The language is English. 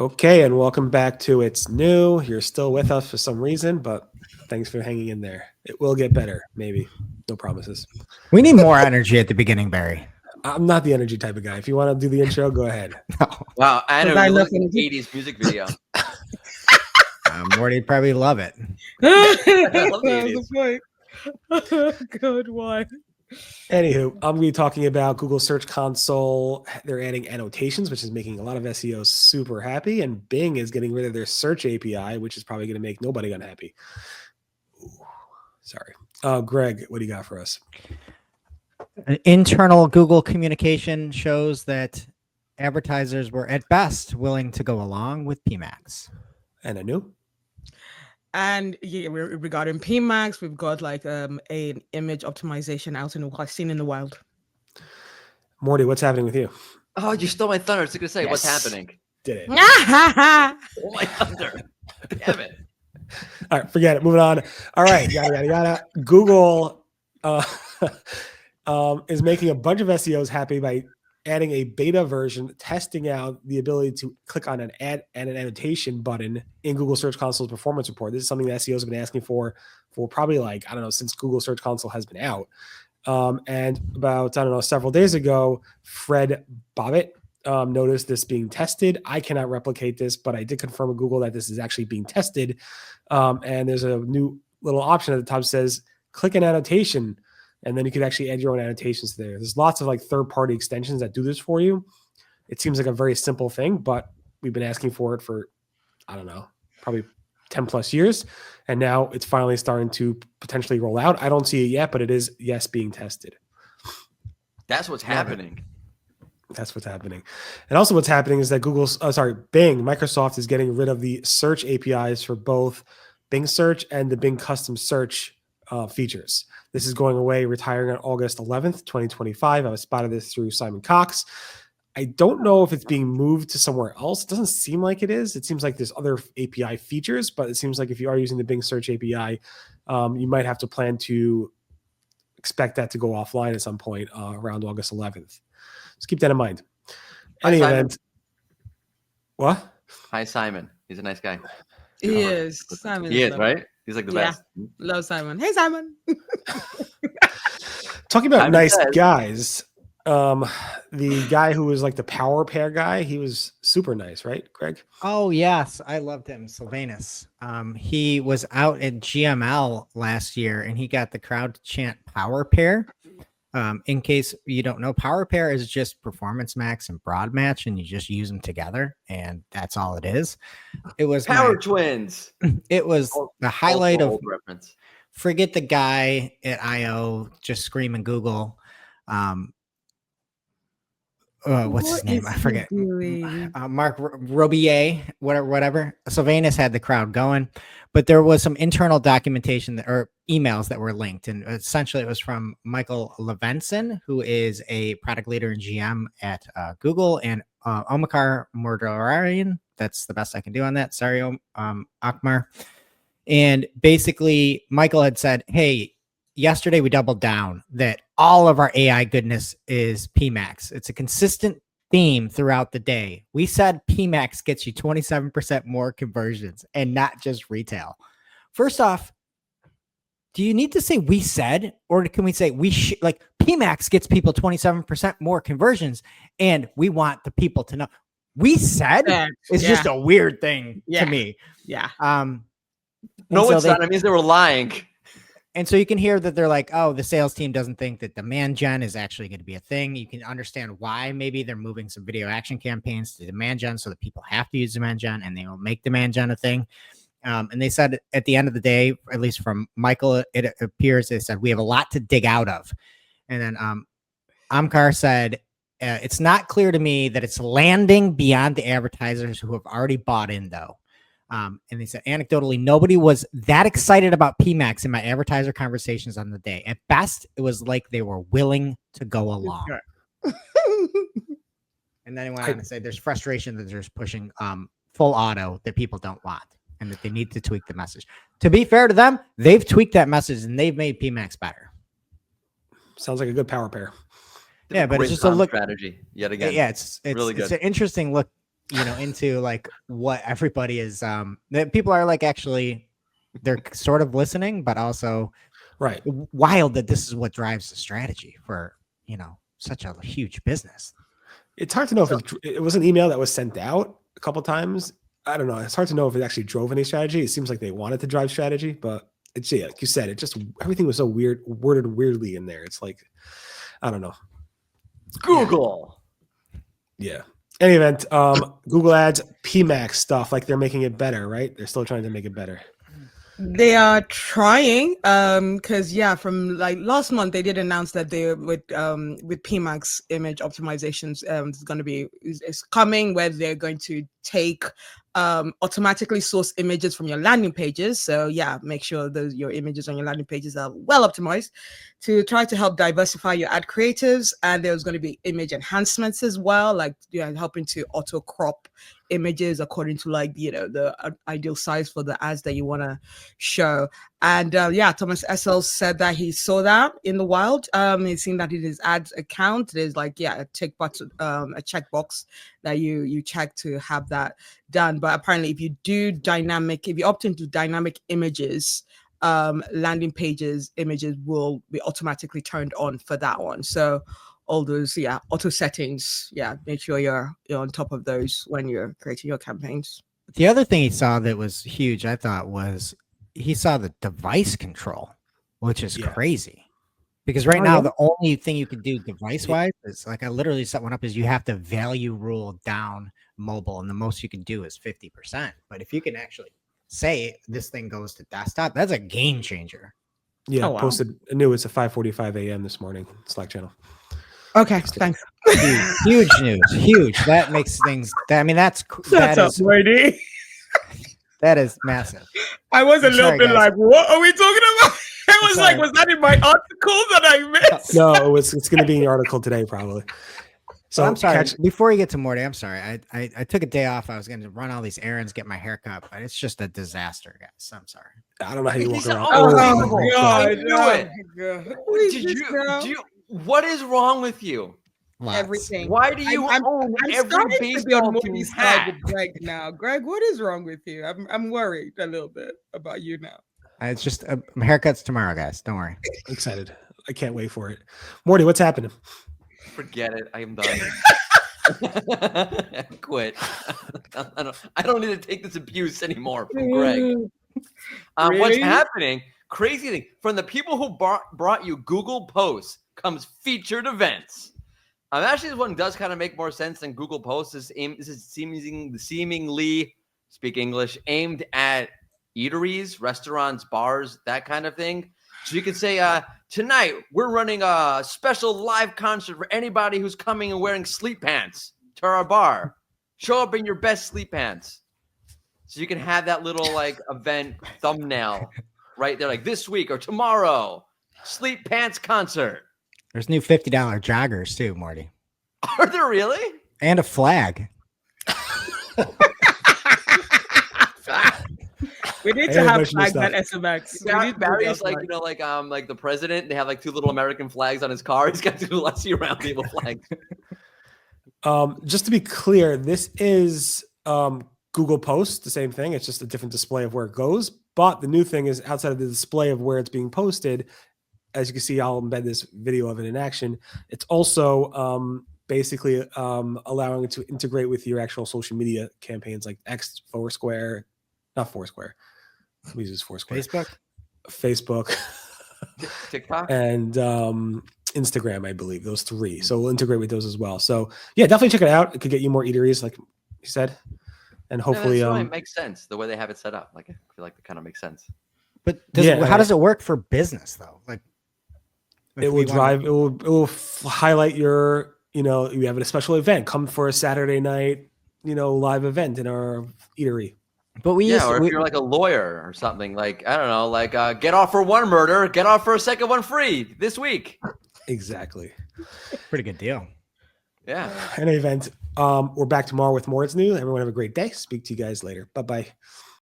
Okay, and welcome back to It's New. You're still with us for some reason, but thanks for hanging in there. It will get better, maybe. No promises. We need more energy at the beginning, Barry. I'm not the energy type of guy. If you want to do the intro, go ahead. No. Wow, I know I you love look like 80s music video. Mordy probably love it. I love the That was the point. Good one. Anywho, I'm going to be talking about Google Search Console. They're adding annotations, which is making a lot of SEOs super happy. And Bing is getting rid of their search API, which is probably going to make nobody unhappy. Ooh, sorry. Greg, what do you got for us? An internal Google communication shows that advertisers were at best willing to go along with PMax. And Anu? And yeah, regarding PMax, we've got like an image optimization out in the seen in the wild. Mordy, what's happening with you? Oh, you stole my thunder. I was going to say, what's Yes. happening? Did it. Oh, my thunder. Damn it. All right, forget it. Moving on. All right, yada, yada, yada. Google is making a bunch of SEOs happy by adding a beta version, testing out the ability to click on an ad and an annotation button in Google Search Console's performance report. This is something that SEOs have been asking for probably like, I don't know, since Google Search Console has been out. And about, I don't know, several days ago, Fred Bobbitt noticed this being tested. I cannot replicate this, but I did confirm with Google that this is actually being tested. And there's a new little option at the top that says, click an annotation. And then you could actually add your own annotations there. There's lots of like third-party extensions that do this for you. It seems like a very simple thing, but we've been asking for it for, I don't know, probably 10 plus years. And now it's finally starting to potentially roll out. I don't see it yet, but it is, yes, being tested. That's what's happening. That's what's happening. And also what's happening is that Bing, Microsoft is getting rid of the search APIs for both Bing Search and the Bing Custom Search features. This is going away, retiring on August 11th, 2025. I spotted this through Simon Cox. I don't know if it's being moved to somewhere else. It doesn't seem like it is. It seems like there's other API features, but it seems like if you are using the Bing Search API, you might have to plan to expect that to go offline at some point around August 11th. Just keep that in mind. Hi, Any Simon. event. What? Hi, Simon. He's a nice guy. He is. Simon He is, lovely. right? He's like the best. Love Simon. Hey, Simon. Talking about Simon nice says- guys, the guy who was like the power pair guy, he was super nice, right, Greg? Oh, yes. I loved him. Sylvanus. He was out at GML last year and he got the crowd to chant power pair. In case you don't know, power pair is just performance max and broad match, and you just use them together, and that's all it is. It was Power twins. It was the highlight of Old reference. forget the guy at IO just screaming Google. What's his name? I forget. Mark Robier, whatever. Sylvanus had the crowd going, but there was some internal documentation or emails that were linked, and essentially it was from Michael Levinson, who is a product leader in GM at Google, and Omakar Mordorarian. That's the best I can do on that. Sorry, Akmar. And basically, Michael had said, "Hey, yesterday we doubled down that all of our AI goodness is PMax. It's a consistent theme throughout the day. We said PMax gets you 27% more conversions and not just retail." First off, do you need to say we said, or can we say like PMax gets people 27% more conversions and we want the people to know? We said it's just a weird thing to me. Yeah. No, it's not. It means they were lying. And so you can hear that they're like, oh, the sales team doesn't think that demand gen is actually going to be a thing. You can understand why maybe they're moving some video action campaigns to demand gen so that people have to use demand gen and they will make demand gen a thing. And they said at the end of the day, at least from Michael, it appears they said we have a lot to dig out of. And then Amkar said, it's not clear to me that it's landing beyond the advertisers who have already bought in, though. And they said, anecdotally, nobody was that excited about PMax in my advertiser conversations on the day. At best, it was like they were willing to go along. And then he went on to say there's frustration that there's pushing full auto that people don't want and that they need to tweak the message. To be fair to them, they've tweaked that message and they've made PMax better. Sounds like a good power pair. Yeah, but it's just a look strategy yet again. Yeah, it's really good. It's an interesting look into like what everybody is, that people are like, actually, they're sort of listening, but also Right. wild that this is what drives the strategy for, such a huge business. It's hard to know if it was an email that was sent out a couple times. I don't know. It's hard to know if it actually drove any strategy. It seems like they wanted to drive strategy, but it's, yeah, like you said, it just, everything was so worded weirdly in there. It's like, I don't know. Google. Yeah. Any event, Google Ads PMax stuff, like they're making it better, right? They're still trying to make it better. They are trying, because from like last month they did announce that they with PMax image optimizations is going to be is coming, where they're going to take automatically source images from your landing pages. So make sure your images on your landing pages are well optimized to try to help diversify your ad creatives. And there's going to be image enhancements as well, like helping to auto crop images according to like the ideal size for the ads that you want to show. And Thomas Essel said that he saw that in the wild. He's seen that in his ads account. There's like a tick button, a checkbox that you check to have that done. But apparently if you opt into dynamic images, landing pages images will be automatically turned on for that one. So all those auto settings, make sure you're on top of those when you're creating your campaigns. The other thing he saw that was huge, I thought, was he saw the device control, which is crazy. Because right now, the only thing you can do device-wise is, like, I literally set one up, is you have to value rule down mobile, and the most you can do is 50%. But if you can actually say this thing goes to desktop, that's a game changer. Yeah, posted anew. It's at 5:45 a.m. this morning, Slack channel. Okay, thanks. Huge news. Huge. That makes things. That's Mordy. That is massive. I was a little bit like, what are we talking about? I was like, was that in my article that I missed? No, it's going to be in the article today, probably. So I'm sorry. Before you get to Morty, I'm sorry. I took a day off. I was going to run all these errands, get my hair cut, but it's just a disaster, guys. I'm sorry. I don't know how you walk around. Oh, God. I knew it. What is wrong with you? Everything. Why do you own every baseball team's hat? With Greg now. Greg, what is wrong with you? I'm worried a little bit about you now. It's just my haircut's tomorrow, guys. Don't worry. I'm excited. I can't wait for it. Morty, what's happening? Forget it. I am done. I quit. I don't need to take this abuse anymore from Greg. Really? What's happening? Crazy thing. From the people who brought you Google Posts comes featured events. Actually, this one does kind of make more sense than Google Posts. This is seemingly, speak English, aimed at eateries, restaurants, bars, that kind of thing. So you could say, tonight we're running a special live concert for anybody who's coming and wearing sleep pants to our bar. Show up in your best sleep pants. So you can have that little like event thumbnail right there, like this week or tomorrow, sleep pants concert. There's new $50 joggers too, Morty. Are there really? And a flag. We need to have flags at SMX. Barry's like, like the president. They have like two little American flags on his car. He's got two Let's Roundtable flags. Just to be clear, this is Google Posts, the same thing. It's just a different display of where it goes. But the new thing is, outside of the display of where it's being posted, as you can see, I'll embed this video of it in action. It's also basically allowing it to integrate with your actual social media campaigns like X, Foursquare, not Foursquare. We use Foursquare. Facebook, TikTok, and Instagram, I believe. Those three. So we'll integrate with those as well. So yeah, definitely check it out. It could get you more eateries, like you said, and hopefully, it makes sense the way they have it set up. Like I feel like it kind of makes sense. But how does it work for business though? Like it will drive. It will highlight your. You have a special event. Come for a Saturday night. Live event in our eatery. But if you're like a lawyer or something, like I don't know, like get off for one murder, get off for a second one free this week. Exactly. Pretty good deal. Yeah. Any event. We're back tomorrow with more. It's new. Everyone have a great day. Speak to you guys later. Bye-bye.